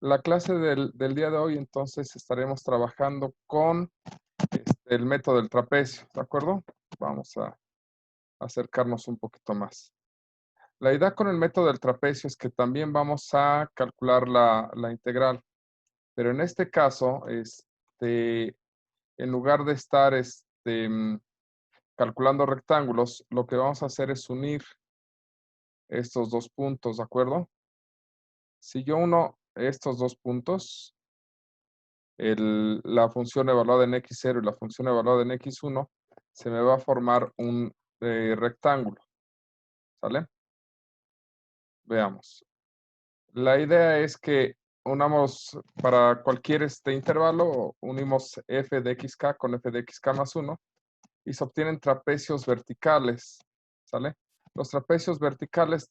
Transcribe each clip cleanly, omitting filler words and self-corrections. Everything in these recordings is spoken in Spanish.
La clase del día de hoy, entonces, estaremos trabajando con el método del trapecio, ¿de acuerdo? Vamos a acercarnos un poquito más. La idea con el método del trapecio es que también vamos a calcular la integral, pero en este caso, en lugar de estar calculando rectángulos, lo que vamos a hacer es unir estos dos puntos, ¿de acuerdo? Si yo uno estos dos puntos, la función evaluada en x0 y la función evaluada en x1, se me va a formar un rectángulo, ¿sale? Veamos. La idea es que unamos para cualquier intervalo, unimos f de xk con f de xk más 1 y se obtienen trapecios verticales, ¿sale? Los trapecios verticales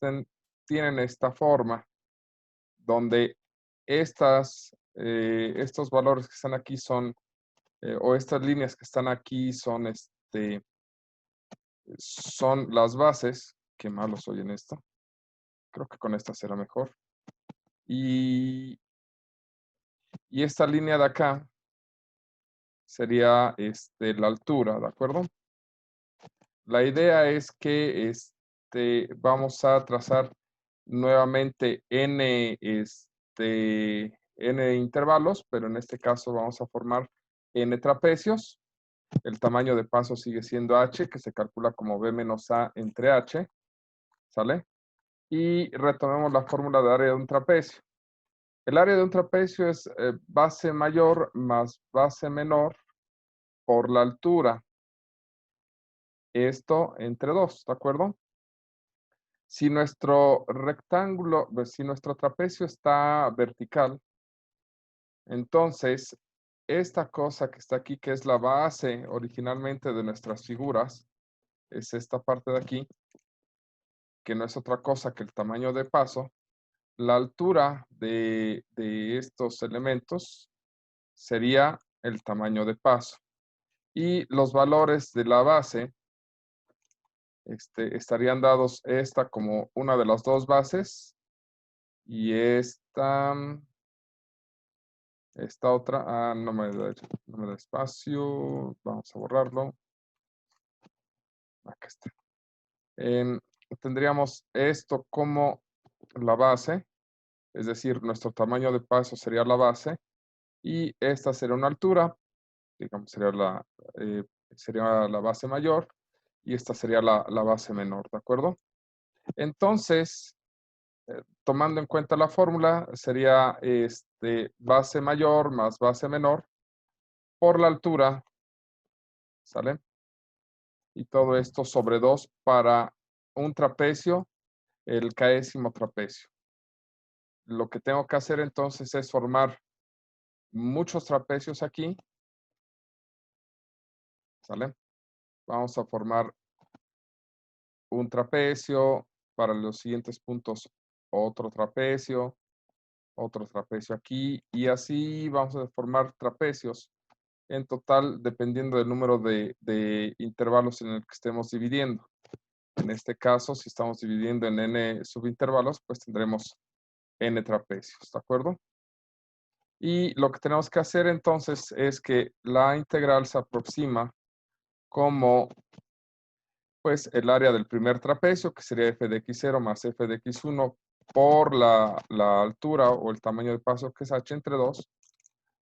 tienen esta forma, donde estos valores que están aquí son o estas líneas que están aquí son las bases. Qué malo soy en esto. Creo que con esta será mejor. Y esta línea de acá sería la altura, ¿de acuerdo? La idea es que vamos a trazar nuevamente n intervalos, pero en este caso vamos a formar n trapecios. El tamaño de paso sigue siendo h, que se calcula como b menos a entre h, ¿sale? Y retomemos la fórmula de área de un trapecio. El área de un trapecio es base mayor más base menor por la altura. Esto entre 2, ¿de acuerdo? Si nuestro rectángulo, si nuestro trapecio está vertical, entonces esta cosa que está aquí, que es la base originalmente de nuestras figuras, es esta parte de aquí, que no es otra cosa que el tamaño de paso. La altura de estos elementos sería el tamaño de paso. Y los valores de la base estarían dados esta como una de las dos bases y esta otra, no me da espacio, vamos a borrarlo. Acá está. Tendríamos esto como la base, es decir, nuestro tamaño de paso sería la base y esta sería una altura, digamos, sería la base mayor y esta sería la base menor, ¿de acuerdo? Entonces, tomando en cuenta la fórmula, sería base mayor más base menor por la altura, ¿sale? Y todo esto sobre 2 para un trapecio, el késimo trapecio. Lo que tengo que hacer entonces es formar muchos trapecios aquí, ¿sale? Vamos a formar un trapecio, para los siguientes puntos otro trapecio aquí, y así vamos a formar trapecios en total dependiendo del número de intervalos en el que estemos dividiendo. En este caso, si estamos dividiendo en n subintervalos, pues tendremos n trapecios, ¿de acuerdo? Y lo que tenemos que hacer entonces es que la integral se aproxima como pues el área del primer trapecio, que sería f de x0 más f de x1 por la altura o el tamaño de paso, que es h entre 2,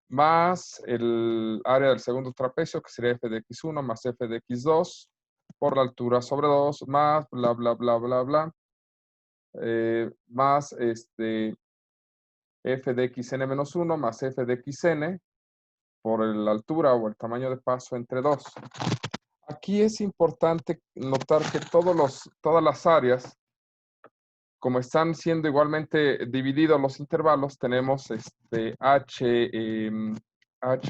más el área del segundo trapecio, que sería f de x1 más f de x2 por la altura sobre 2, más bla, bla, bla, bla, bla, más f de xn menos 1 más f de xn por la altura o el tamaño de paso entre 2. Aquí es importante notar que todas las áreas, como están siendo igualmente divididos los intervalos, tenemos h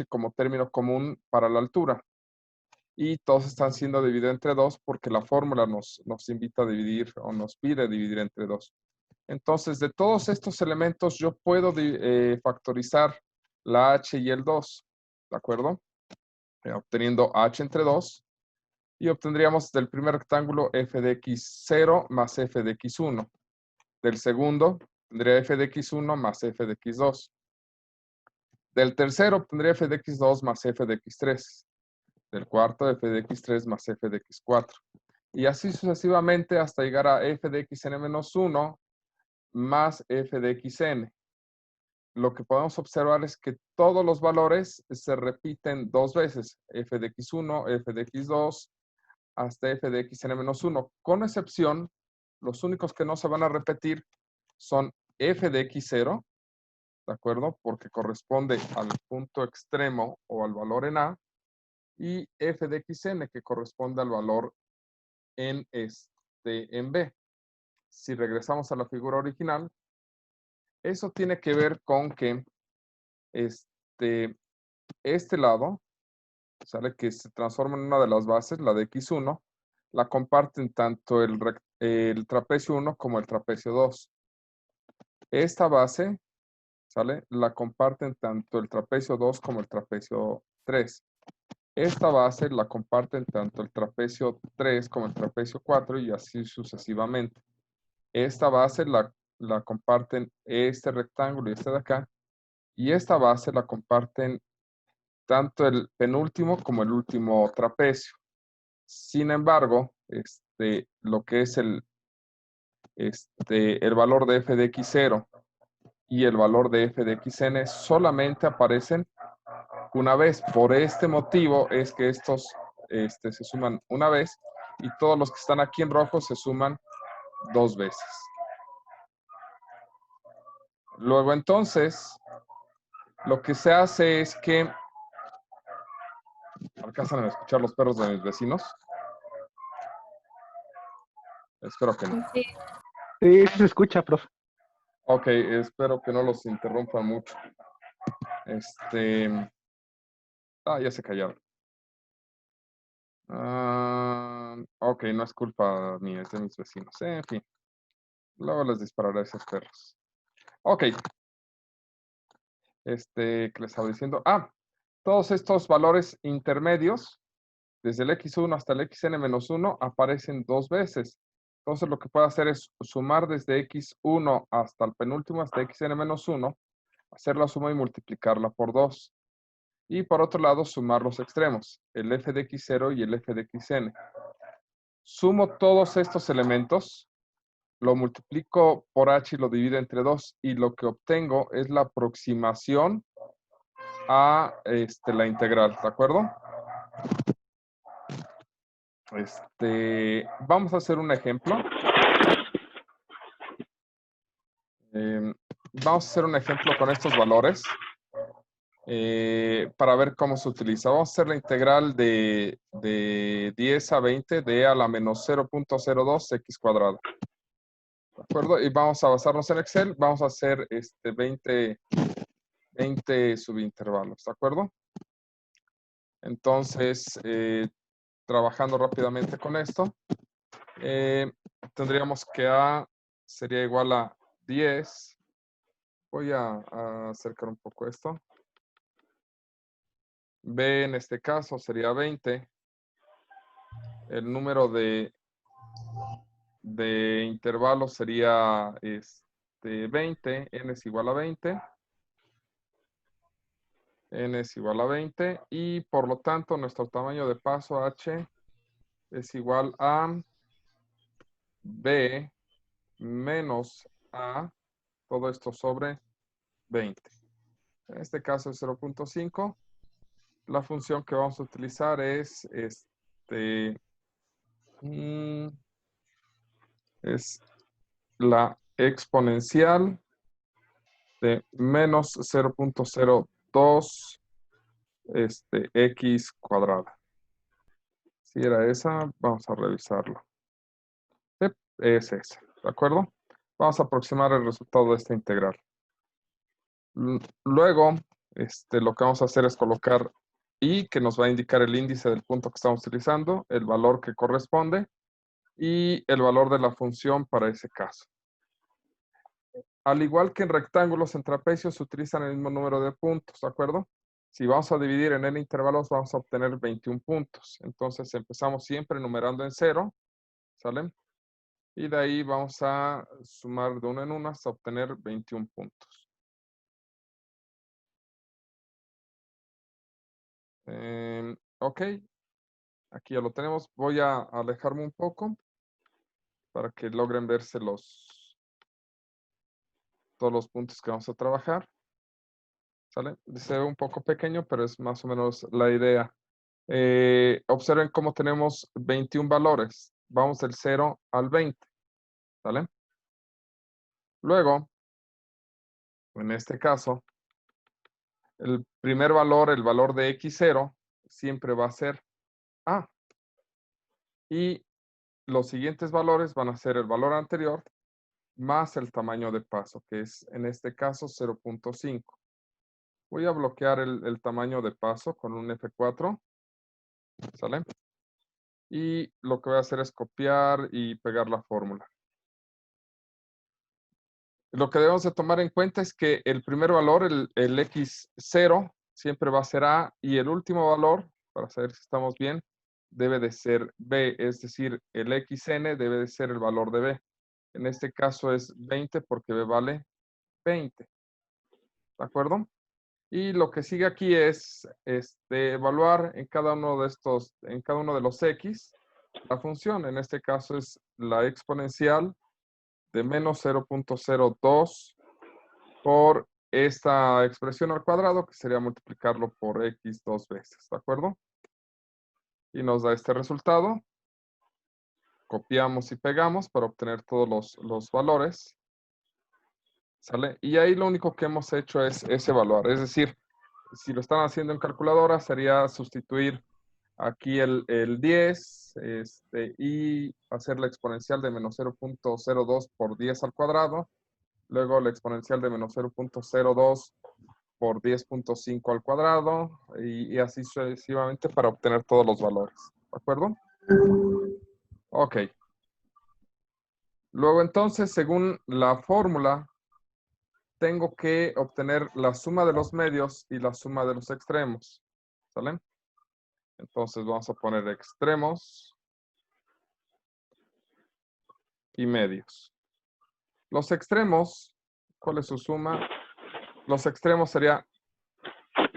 como término común para la altura. Y todos están siendo divididos entre 2 porque la fórmula nos invita a dividir o nos pide dividir entre 2. Entonces, de todos estos elementos, yo puedo factorizar la h y el 2, ¿de acuerdo? Obteniendo h entre 2 y obtendríamos del primer rectángulo f de x0 más f de x1. Del segundo, tendría f de x1 más f de x2. Del tercero obtendría f de x2 más f de x3. Del cuarto, f de x3 más f de x4. Y así sucesivamente hasta llegar a f de xn menos 1 más f de xn. Lo que podemos observar es que todos los valores se repiten dos veces, f de x1, f de x2, hasta f de xn menos 1. Con excepción, los únicos que no se van a repetir son f de x0, ¿de acuerdo? Porque corresponde al punto extremo o al valor en A, y f de xn, que corresponde al valor en B. Si regresamos a la figura original, eso tiene que ver con que este lado, ¿sale? Que se transforma en una de las bases, la de x1, la comparten tanto el trapecio 1 como el trapecio 2. Esta base, ¿sale? La comparten tanto el trapecio 2 como el trapecio 3. Esta base la comparten tanto el trapecio 3 como el trapecio 4 y así sucesivamente. Esta base la comparten este rectángulo y este de acá. Y esta base la comparten tanto el penúltimo como el último trapecio. Sin embargo, lo que es el valor de f de x0 y el valor de f de xn solamente aparecen una vez. Por este motivo es que estos se suman una vez y todos los que están aquí en rojo se suman dos veces. Luego entonces, lo que se hace es que... ¿Alcanzan a escuchar los perros de mis vecinos? Espero que no. Sí. Sí, sí se escucha, profe. Ok, espero que no los interrumpan mucho. Ya se callaron. Ok, no es culpa mía, es de mis vecinos. En fin, luego les dispararé a esos perros. Ok. ¿Qué les estaba diciendo? Todos estos valores intermedios, desde el x1 hasta el xn-1, aparecen dos veces. Entonces lo que puedo hacer es sumar desde x1 hasta el penúltimo, hasta xn-1, hacer la suma y multiplicarla por 2. Y por otro lado, sumar los extremos, el f de x0 y el f de xn. Sumo todos estos elementos, lo multiplico por h y lo divido entre 2, y lo que obtengo es la aproximación a la integral, ¿de acuerdo? Vamos a hacer un ejemplo. Vamos a hacer un ejemplo con estos valores para ver cómo se utiliza. Vamos a hacer la integral de 10 a 20 de a la menos 0.02 x cuadrado. ¿De acuerdo? Y vamos a basarnos en Excel. Vamos a hacer 20 subintervalos. ¿De acuerdo? Entonces, trabajando rápidamente con esto, tendríamos que A sería igual a 10. Voy a acercar un poco esto. B en este caso sería 20. El número de intervalos sería 20. N es igual a 20. N es igual a 20. Y por lo tanto, nuestro tamaño de paso H es igual a B menos A, todo esto sobre 20. En este caso es 0.5. La función que vamos a utilizar es es la exponencial de menos 0.02 x cuadrada. Si era esa, vamos a revisarlo. Sí, es esa, ¿de acuerdo? Vamos a aproximar el resultado de esta integral. Luego, lo que vamos a hacer es colocar I, que nos va a indicar el índice del punto que estamos utilizando, el valor que corresponde y el valor de la función para ese caso. Al igual que en rectángulos, en trapecios se utilizan el mismo número de puntos, ¿de acuerdo? Si vamos a dividir en n intervalos, vamos a obtener 21 puntos. Entonces empezamos siempre numerando en 0, ¿sale? Y de ahí vamos a sumar de uno en uno hasta obtener 21 puntos. Ok, aquí ya lo tenemos. Voy a alejarme un poco para que logren verse todos los puntos que vamos a trabajar. ¿Sale? Se ve un poco pequeño, pero es más o menos la idea. Observen cómo tenemos 21 valores. Vamos del 0 al 20. ¿Sale? Luego, en este caso, el primer valor, el valor de x0, siempre va a ser A. Y los siguientes valores van a ser el valor anterior más el tamaño de paso, que es en este caso 0.5. Voy a bloquear el tamaño de paso con un F4. ¿Sale? Y lo que voy a hacer es copiar y pegar la fórmula. Lo que debemos de tomar en cuenta es que el primer valor, el x0, siempre va a ser A y el último valor, para saber si estamos bien, debe de ser B, es decir, el xn debe de ser el valor de B. En este caso es 20 porque B vale 20. ¿De acuerdo? Y lo que sigue aquí es evaluar en cada uno de los x, la función. En este caso es la exponencial de menos 0.02 por esta expresión al cuadrado, que sería multiplicarlo por x 2 veces, ¿de acuerdo? Y nos da este resultado. Copiamos y pegamos para obtener todos los valores. ¿Sale? Y ahí lo único que hemos hecho es evaluar. Es decir, si lo están haciendo en calculadora, sería sustituir aquí el 10 y hacer la exponencial de menos 0.02 por 10 al cuadrado. Luego la exponencial de menos 0.02 por 10.5 al cuadrado y así sucesivamente para obtener todos los valores. ¿De acuerdo? Ok. Luego entonces, según la fórmula, tengo que obtener la suma de los medios y la suma de los extremos. ¿Sale? Entonces vamos a poner extremos y medios. Los extremos, ¿cuál es su suma? Los extremos sería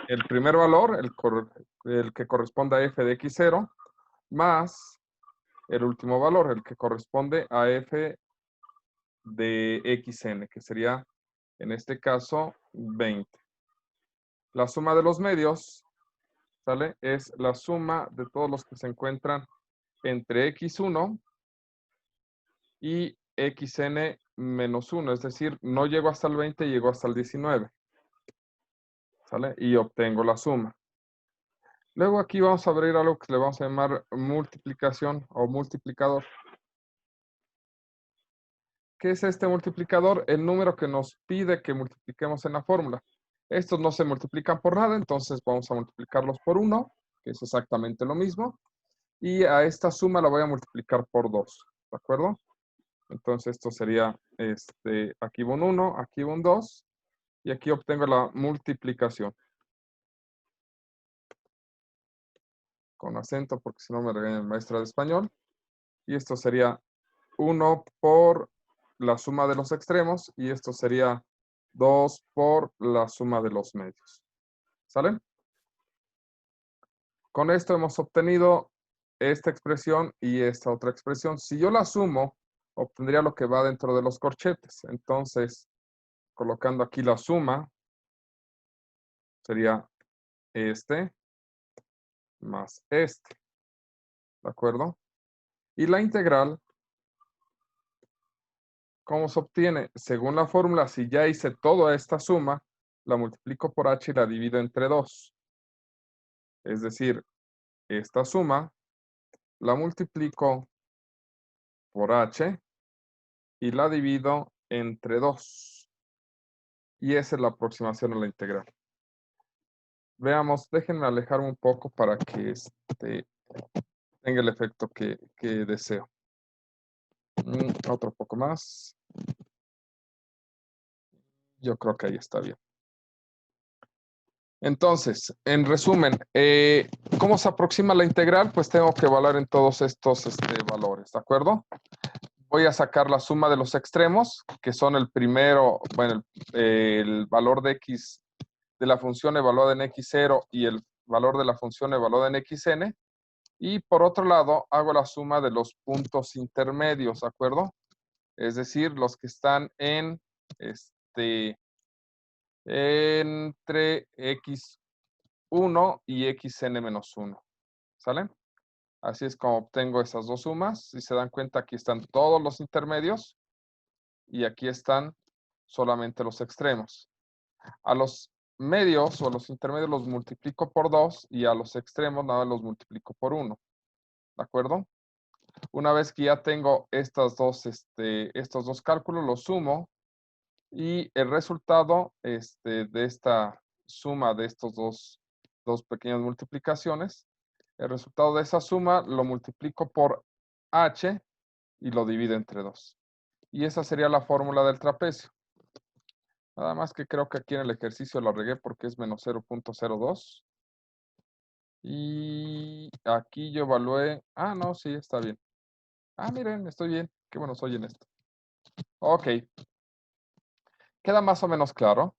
el primer valor, el que corresponde a f de x0, más el último valor, el que corresponde a f de xn, que sería, en este caso, 20. La suma de los medios, ¿sale? Es la suma de todos los que se encuentran entre x1 y xn menos 1, es decir, no llego hasta el 20, llego hasta el 19. ¿Sale? Y obtengo la suma. Luego aquí vamos a abrir algo que le vamos a llamar multiplicación o multiplicador. ¿Qué es este multiplicador? El número que nos pide que multipliquemos en la fórmula. Estos no se multiplican por nada, entonces vamos a multiplicarlos por 1, que es exactamente lo mismo. Y a esta suma la voy a multiplicar por 2, ¿de acuerdo? Entonces esto sería, aquí va un 1, aquí va un 2, y aquí obtengo la multiplicación. Con acento, porque si no me regaña el maestro de español. Y esto sería 1 por la suma de los extremos, y esto sería 2 por la suma de los medios. ¿Sale? Con esto hemos obtenido esta expresión y esta otra expresión. Si yo la sumo, obtendría lo que va dentro de los corchetes. Entonces, colocando aquí la suma, sería este más este. ¿De acuerdo? Y la integral, ¿cómo se obtiene? Según la fórmula, si ya hice toda esta suma, la multiplico por h y la divido entre 2. Es decir, esta suma la multiplico por h y la divido entre 2. Y esa es la aproximación a la integral. Veamos, déjenme alejarme un poco para que tenga el efecto que deseo. Otro poco más. Yo creo que ahí está bien. Entonces, en resumen, ¿cómo se aproxima la integral? Pues tengo que evaluar en todos estos valores, ¿de acuerdo? Voy a sacar la suma de los extremos, que son el primero, bueno, el valor de x de la función evaluada en x0 y el valor de la función evaluada en xn. Y por otro lado, hago la suma de los puntos intermedios, ¿de acuerdo? Es decir, los que están entre x1 y xn-1. ¿Sale? Así es como obtengo esas dos sumas. Si se dan cuenta, aquí están todos los intermedios y aquí están solamente los extremos. A los medios o a los intermedios los multiplico por 2 y a los extremos nada los multiplico por 1. ¿De acuerdo? Una vez que ya tengo estos dos cálculos, los sumo y el resultado de esta suma de estos dos pequeñas multiplicaciones, el resultado de esa suma lo multiplico por h y lo divido entre 2. Y esa sería la fórmula del trapecio. Nada más que creo que aquí en el ejercicio lo regué porque es menos 0.02. Y aquí yo evalué. Ah, no, sí, está bien. Ah, miren, estoy bien. Qué bueno soy en esto. Ok. Queda más o menos claro.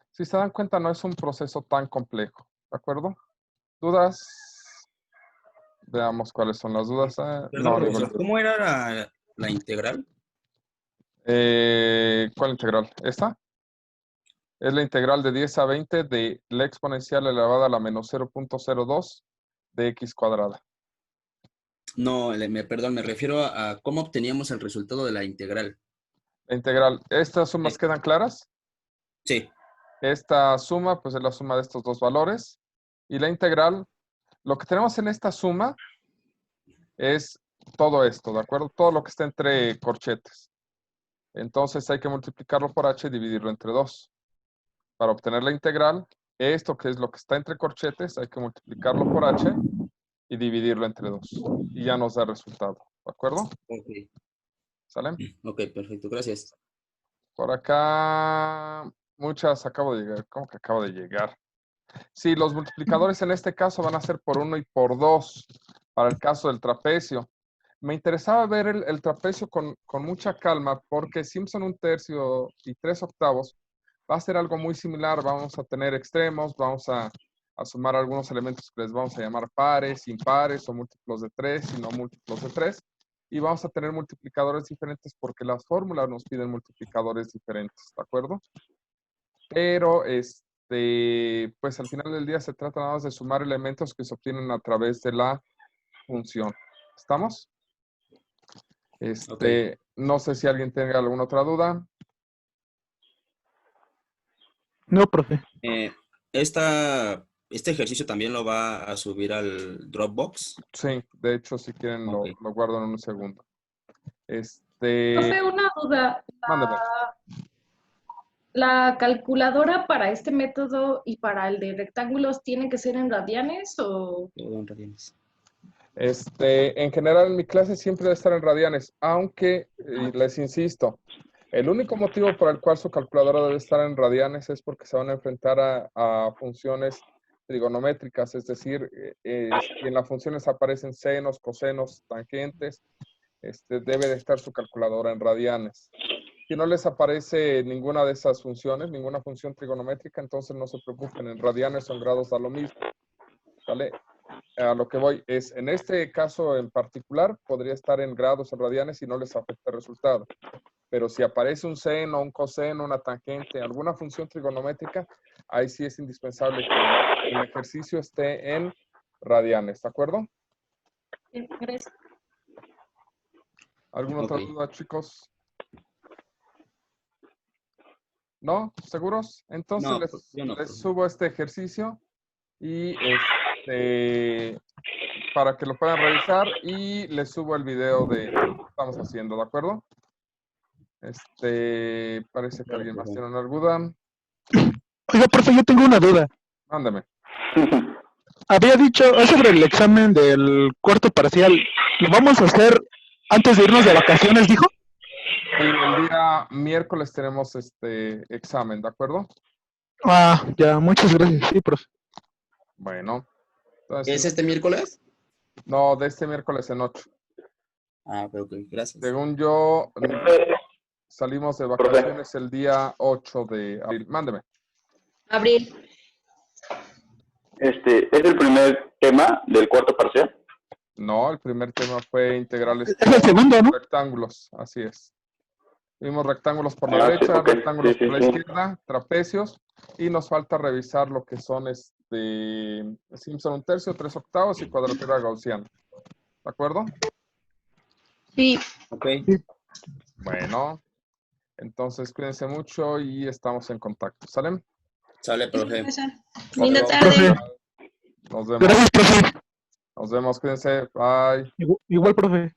Si se dan cuenta, no es un proceso tan complejo. ¿De acuerdo? ¿Dudas? Veamos cuáles son las dudas. Perdón, No, profesor, ¿cómo era la integral? ¿Cuál integral? ¿Esta? Es la integral de 10 a 20 de la exponencial elevada a la menos 0.02 de x cuadrada. No, perdón, me refiero a cómo obteníamos el resultado de la integral. La integral. ¿Estas sumas quedan claras? Sí. Esta suma, pues es la suma de estos dos valores. Y la integral, lo que tenemos en esta suma es todo esto, ¿de acuerdo? Todo lo que está entre corchetes. Entonces hay que multiplicarlo por h y dividirlo entre 2. Para obtener la integral, esto que es lo que está entre corchetes, hay que multiplicarlo por h y dividirlo entre 2. Y ya nos da el resultado, ¿de acuerdo? Ok. ¿Sale? Ok, perfecto, gracias. Por acá, muchas acabo de llegar. ¿Cómo que acabo de llegar? Sí, los multiplicadores en este caso van a ser por 1 y por 2 para el caso del trapecio. Me interesaba ver el trapecio con mucha calma porque Simpson 1/3 y 3/8 va a ser algo muy similar. Vamos a tener extremos, vamos a sumar algunos elementos que les vamos a llamar pares, impares o múltiplos de 3 y no múltiplos de 3. Y vamos a tener multiplicadores diferentes porque las fórmulas nos piden multiplicadores diferentes, ¿de acuerdo? Pero pues al final del día se trata nada más de sumar elementos que se obtienen a través de la función. ¿Estamos? No sé si alguien tenga alguna otra duda. No, profe. ¿Este ejercicio también lo va a subir al Dropbox? Sí, de hecho, si quieren Ok. lo guardo en un segundo. Profe, una duda. Mándame. ¿La calculadora para este método y para el de rectángulos tiene que ser en radianes o...? Todo en radianes. En general, en mi clase siempre debe estar en radianes, aunque les insisto, el único motivo por el cual su calculadora debe estar en radianes es porque se van a enfrentar a funciones trigonométricas, es decir, si en las funciones aparecen senos, cosenos, tangentes, debe de estar su calculadora en radianes. Si no les aparece ninguna de esas funciones, ninguna función trigonométrica, entonces no se preocupen, en radianes o en grados da lo mismo. ¿Vale? A lo que voy es, en este caso en particular, podría estar en grados o radianes y no les afecta el resultado. Pero si aparece un seno, un coseno, una tangente, alguna función trigonométrica, ahí sí es indispensable que el ejercicio esté en radianes, ¿de acuerdo? Gracias. ¿Alguna otra duda, chicos? ¿No? ¿Seguros? Entonces No, yo no, les profe. subo este ejercicio y para que lo puedan revisar y les subo el video de lo que estamos haciendo, ¿de acuerdo? Parece que alguien más tiene una duda. Oiga, profe, yo tengo una duda. Mándame. Había dicho sobre el examen del cuarto parcial. ¿Lo vamos a hacer antes de irnos de vacaciones, dijo? Sí, el día miércoles tenemos examen, ¿de acuerdo? Ah, ya, muchas gracias. Sí, profe. Bueno. ¿Es Entonces, este miércoles? no, de este miércoles en 8. Ah, ok, gracias. Según yo, salimos de vacaciones el día 8 de abril. Mándeme. Abril. ¿Es el primer tema del cuarto parcial? No, el primer tema fue integrales Es el segundo, ¿no? rectángulos, así es. Vimos rectángulos por la Ah, sí, derecha, ok. rectángulos Sí, sí, por la sí. izquierda, trapecios, y nos falta revisar lo que son Simpson 1/3, 3/8 y cuadratura gaussiana. ¿De acuerdo? Sí. Ok. Bueno, entonces cuídense mucho y estamos en contacto. ¿Salen? Sale, Sí, profe. profesor. Linda Ok, tarde. Nos vemos. Gracias, profe. Nos vemos, cuídense. Bye. Igual, profe.